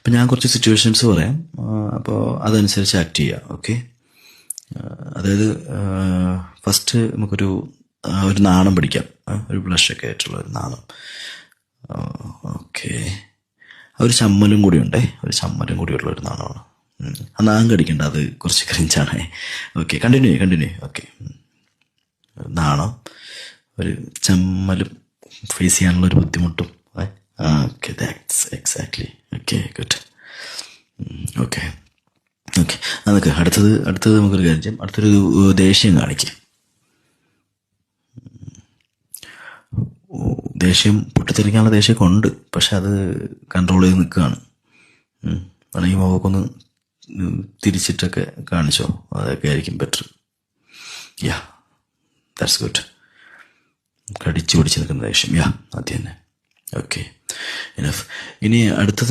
അപ്പം ഞാൻ കുറച്ച് സിറ്റുവേഷൻസ് പറയാം, അപ്പോൾ അതനുസരിച്ച് ആക്ട് ചെയ്യുക. ഓക്കെ, അതായത് ഫസ്റ്റ് നമുക്കൊരു ഒരു നാണം പിടിക്കാം, ഒരു ബ്ലഷൊക്കെ ആയിട്ടുള്ള ഒരു നാണം. ഓക്കെ, ഒരു ചമ്മലും കൂടി ഉണ്ടേ, ഒരു ചമ്മലും കൂടിയുള്ള ഒരു നാണമാണ്. ആ നാം കടിക്കണ്ട, അത് കുറച്ച് ക്രിഞ്ചാണേ. Okay, continue. ഓക്കെ, നാണം, ഒരു ചമ്മലും ഫേസ് ചെയ്യാനുള്ള ഒരു ബുദ്ധിമുട്ടും. Okay, that's exactly. Okay, good. Okay, നമുക്ക് അടുത്തത് നമുക്കൊരു കാര്യം ചെയ്യാം. അടുത്തൊരു ദേഷ്യം കാണിക്കും. ദേഷ്യം പൊട്ടിത്തെറിക്കാനുള്ള ദേഷ്യമൊക്കെ ഉണ്ട്, പക്ഷെ അത് കൺട്രോൾ ചെയ്ത് നിൽക്കുകയാണ്. വേണമെങ്കിൽ മുഖമൊന്ന് തിരിച്ചിട്ടൊക്കെ കാണിച്ചോ, അതൊക്കെ ആയിരിക്കും ബെറ്റർ. Yeah, that's good. കടിച്ചു പിടിച്ച് നിൽക്കുന്ന ദേഷ്യം, യാ, അത് തന്നെ. Okay, enough. ഇനി അടുത്തത്